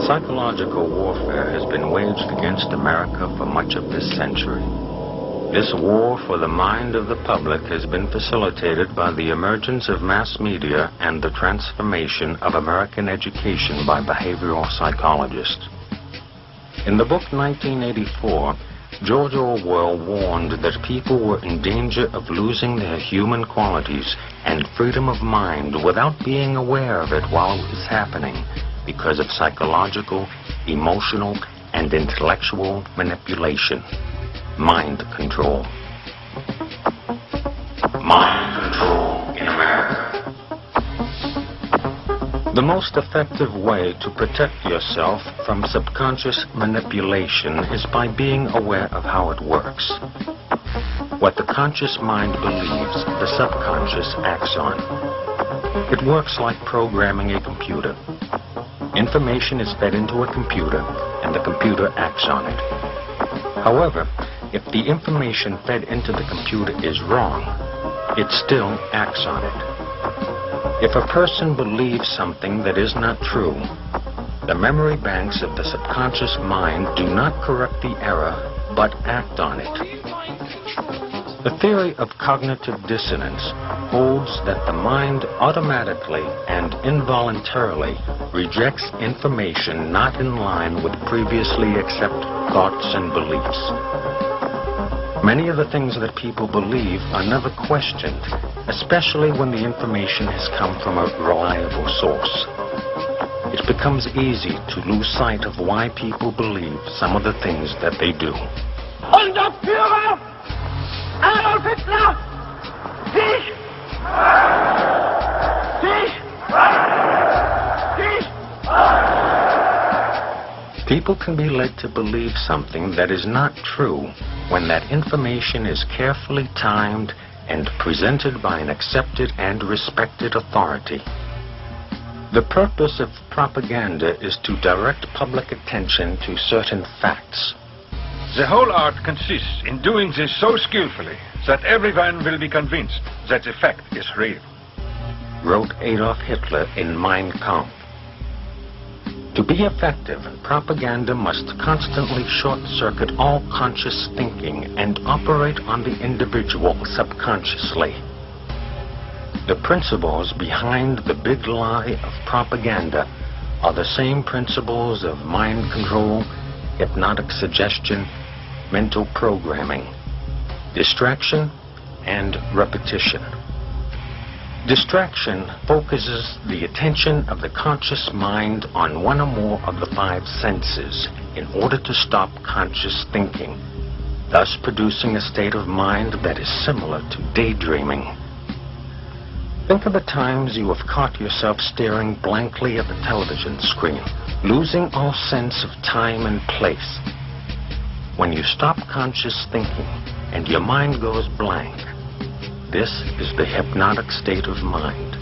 Psychological warfare has been waged against America for much of this century. This war for the mind of the public has been facilitated by the emergence of mass media and the transformation of American education by behavioral psychologists. In the book 1984, George Orwell warned that people were in danger of losing their human qualities and freedom of mind without being aware of it while it was happening because of psychological, emotional, and intellectual manipulation. Mind control. Mind control in America. The most effective way to protect yourself from subconscious manipulation is by being aware of how it works. What the conscious mind believes, the subconscious acts on. It works like programming a computer. Information is fed into a computer, and the computer acts on it. However, if the information fed into the computer is wrong, it still acts on it. If a person believes something that is not true, the memory banks of the subconscious mind do not correct the error, but act on it. The theory of cognitive dissonance holds that the mind automatically and involuntarily rejects information not in line with previously accepted thoughts and beliefs. Many of the things that people believe are never questioned, especially when the information has come from a reliable source. It becomes easy to lose sight of why people believe some of the things that they do. Unser Führer, Adolf Hitler, sich! People can be led to believe something that is not true when that information is carefully timed and presented by an accepted and respected authority. The purpose of propaganda is to direct public attention to certain facts. The whole art consists in doing this so skillfully that everyone will be convinced that the fact is real, wrote Adolf Hitler in Mein Kampf. To be effective, propaganda must constantly short-circuit all conscious thinking and operate on the individual subconsciously. The principles behind the big lie of propaganda are the same principles of mind control, hypnotic suggestion, mental programming, distraction, and repetition. Distraction focuses the attention of the conscious mind on one or more of the five senses in order to stop conscious thinking, thus producing a state of mind that is similar to daydreaming. Think of the times you have caught yourself staring blankly at the television screen, losing all sense of time and place. When you stop conscious thinking and your mind goes blank, this is the hypnotic state of mind.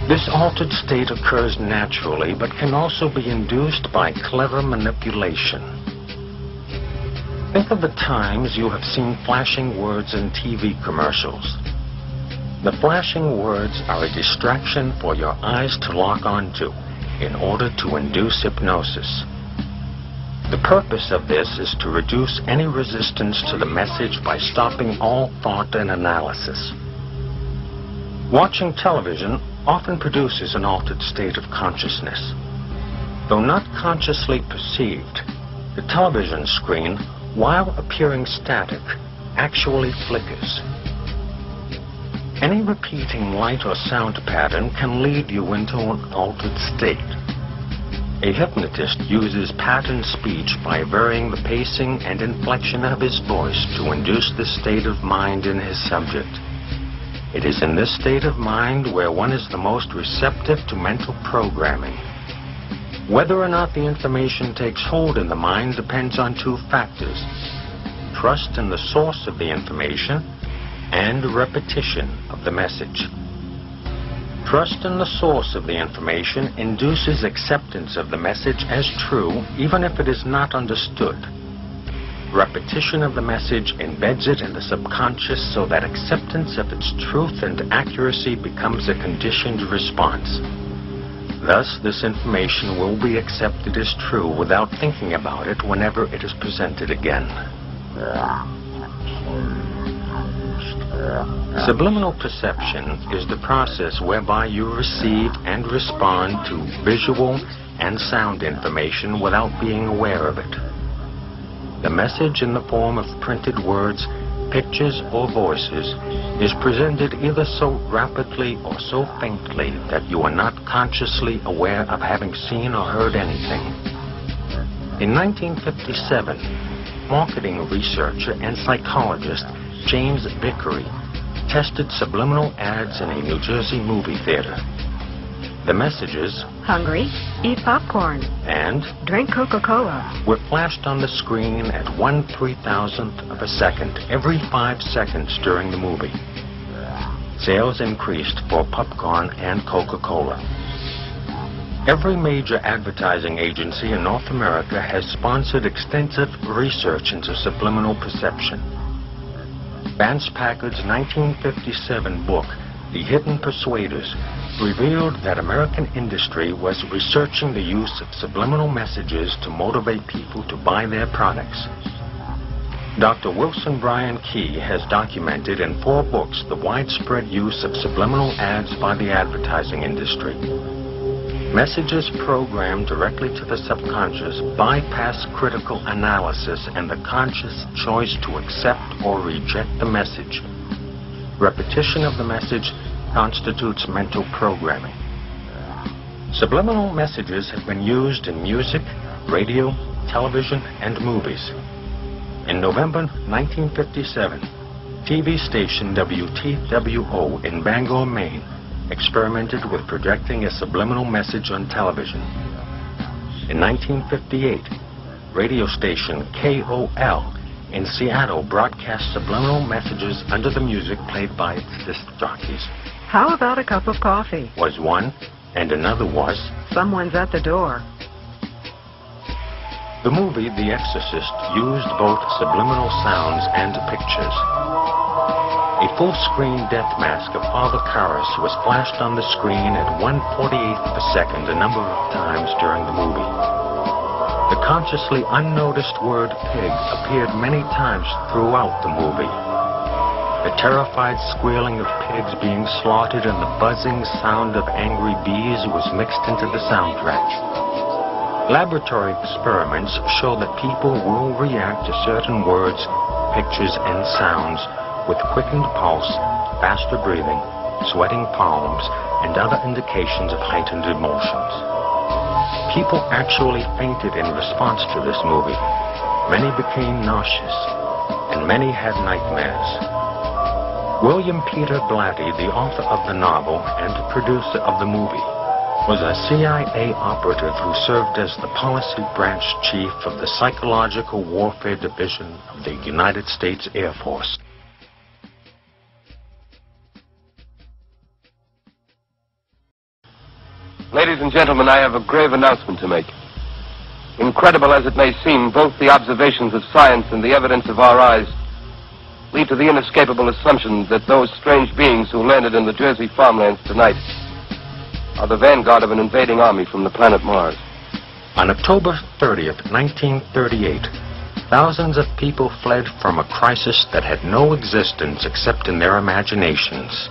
This altered state occurs naturally, but can also be induced by clever manipulation. Think of the times you have seen flashing words in TV commercials. The flashing words are a distraction for your eyes to lock onto in order to induce hypnosis. The purpose of this is to reduce any resistance to the message by stopping all thought and analysis. Watching television often produces an altered state of consciousness. Though not consciously perceived, the television screen, while appearing static, actually flickers. Any repeating light or sound pattern can lead you into an altered state. A hypnotist uses pattern speech by varying the pacing and inflection of his voice to induce this state of mind in his subject. It is in this state of mind where one is the most receptive to mental programming. Whether or not the information takes hold in the mind depends on two factors: trust in the source of the information and repetition of the message. Trust in the source of the information induces acceptance of the message as true, even if it is not understood. Repetition of the message embeds it in the subconscious so that acceptance of its truth and accuracy becomes a conditioned response. Thus, this information will be accepted as true without thinking about it whenever it is presented again. Subliminal perception is the process whereby you receive and respond to visual and sound information without being aware of it. The message in the form of printed words, pictures, or voices is presented either so rapidly or so faintly that you are not consciously aware of having seen or heard anything. In 1957, marketing researcher and psychologist James Vickery tested subliminal ads in a New Jersey movie theater. The messages, hungry, eat popcorn, and drink Coca-Cola, were flashed on the screen at 1/3000th of a second every 5 seconds during the movie. Sales increased for popcorn and Coca-Cola. Every major advertising agency in North America has sponsored extensive research into subliminal perception. Vance Packard's 1957 book, The Hidden Persuaders, revealed that American industry was researching the use of subliminal messages to motivate people to buy their products. Dr. Wilson Bryan Key has documented in 4 books the widespread use of subliminal ads by the advertising industry. Messages programmed directly to the subconscious bypass critical analysis and the conscious choice to accept or reject the message. Repetition of the message constitutes mental programming. Subliminal messages have been used in music, radio, television, and movies. In November 1957, TV station WTWO in Bangor, Maine, experimented with projecting a subliminal message on television. In 1958, radio station KOL in Seattle broadcast subliminal messages under the music played by its disc jockeys. How about a cup of coffee? Was one, and another was, someone's at the door. The movie The Exorcist used both subliminal sounds and pictures. A full-screen death mask of Father Karras was flashed on the screen at 1/48th of a second a number of times during the movie. The consciously unnoticed word pig appeared many times throughout the movie. The terrified squealing of pigs being slaughtered and the buzzing sound of angry bees was mixed into the soundtrack. Laboratory experiments show that people will react to certain words, pictures, and sounds with quickened pulse, faster breathing, sweating palms, and other indications of heightened emotions. People actually fainted in response to this movie. Many became nauseous, and many had nightmares. William Peter Blatty, the author of the novel and producer of the movie, was a CIA operative who served as the policy branch chief of the Psychological Warfare Division of the United States Air Force. Ladies and gentlemen, I have a grave announcement to make. Incredible as it may seem, both the observations of science and the evidence of our eyes lead to the inescapable assumption that those strange beings who landed in the Jersey farmlands tonight are the vanguard of an invading army from the planet Mars. On October 30th, 1938, thousands of people fled from a crisis that had no existence except in their imaginations.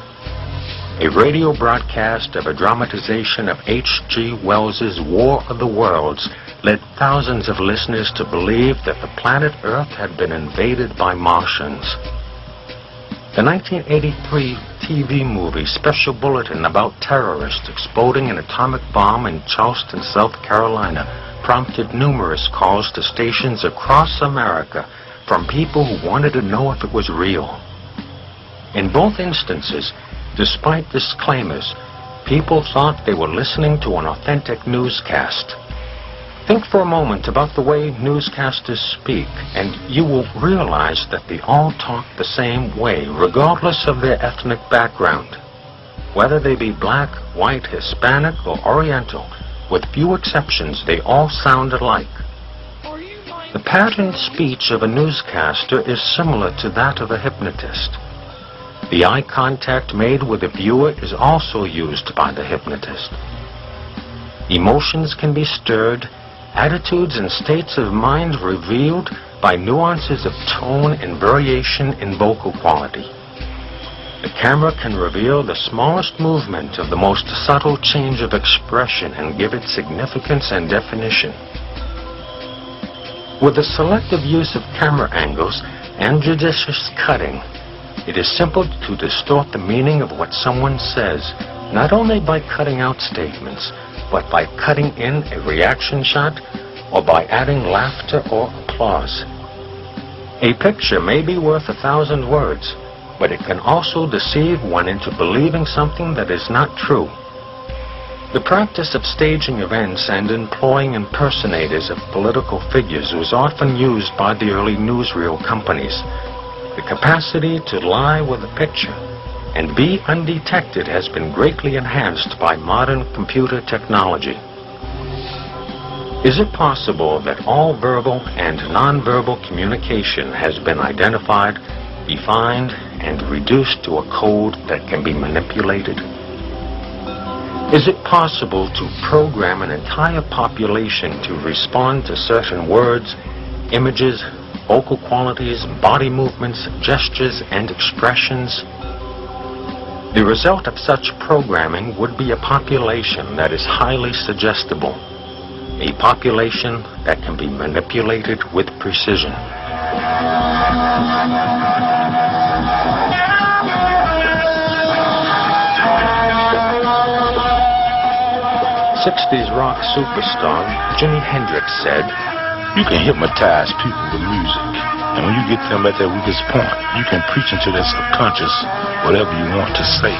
A radio broadcast of a dramatization of H.G. Wells's War of the Worlds led thousands of listeners to believe that the planet Earth had been invaded by Martians. The 1983 TV movie Special Bulletin about terrorists exploding an atomic bomb in Charleston, South Carolina, prompted numerous calls to stations across America from people who wanted to know if it was real. In both instances, despite disclaimers, people thought they were listening to an authentic newscast. Think for a moment about the way newscasters speak, and you will realize that they all talk the same way, regardless of their ethnic background. Whether they be black, white, Hispanic, or Oriental, with few exceptions, they all sound alike. The patterned speech of a newscaster is similar to that of a hypnotist. The eye contact made with the viewer is also used by the hypnotist. Emotions can be stirred, attitudes and states of mind revealed by nuances of tone and variation in vocal quality. The camera can reveal the smallest movement of the most subtle change of expression and give it significance and definition. With the selective use of camera angles and judicious cutting, it is simple to distort the meaning of what someone says, not only by cutting out statements, but by cutting in a reaction shot or by adding laughter or applause. A picture may be worth 1,000 words, but it can also deceive one into believing something that is not true. The practice of staging events and employing impersonators of political figures was often used by the early newsreel companies. The capacity to lie with a picture and be undetected has been greatly enhanced by modern computer technology. Is it possible that all verbal and nonverbal communication has been identified, defined, and reduced to a code that can be manipulated? Is it possible to program an entire population to respond to certain words, images, vocal qualities, body movements, gestures, and expressions? The result of such programming would be a population that is highly suggestible, a population that can be manipulated with precision. 60s rock superstar Jimi Hendrix said, "You can hypnotize people with music, and when you get them at their weakest point, you can preach into their subconscious whatever you want to say."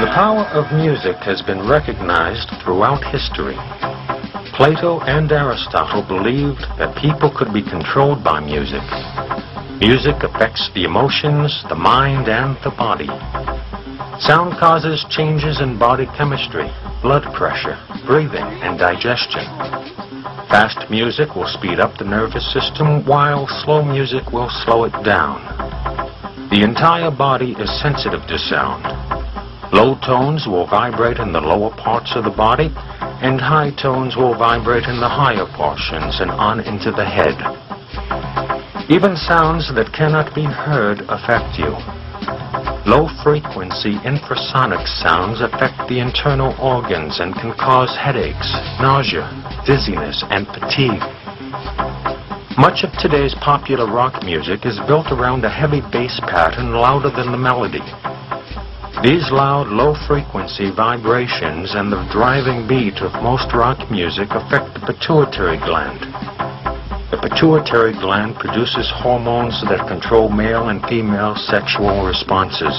The power of music has been recognized throughout history. Plato and Aristotle believed that people could be controlled by music. Music affects the emotions, the mind, and the body. Sound causes changes in body chemistry, blood pressure, breathing, and digestion. Fast music will speed up the nervous system, while slow music will slow it down. The entire body is sensitive to sound. Low tones will vibrate in the lower parts of the body, and high tones will vibrate in the higher portions and on into the head. Even sounds that cannot be heard affect you. Low-frequency infrasonic sounds affect the internal organs and can cause headaches, nausea, dizziness, and fatigue. Much of today's popular rock music is built around a heavy bass pattern louder than the melody. These loud, low-frequency vibrations and the driving beat of most rock music affect the pituitary gland. The pituitary gland produces hormones that control male and female sexual responses.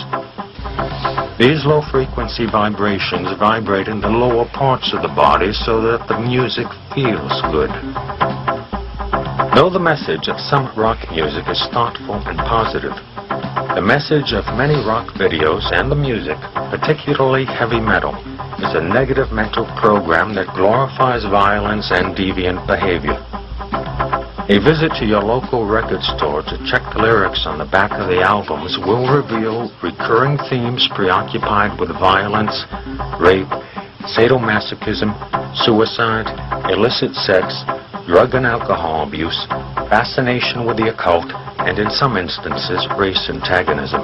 These low-frequency vibrations vibrate in the lower parts of the body so that the music feels good. Though the message of some rock music is thoughtful and positive, the message of many rock videos and the music, particularly heavy metal, is a negative mental program that glorifies violence and deviant behavior. A visit to your local record store to check the lyrics on the back of the albums will reveal recurring themes preoccupied with violence, rape, sadomasochism, suicide, illicit sex, drug and alcohol abuse, fascination with the occult, and in some instances, race antagonism.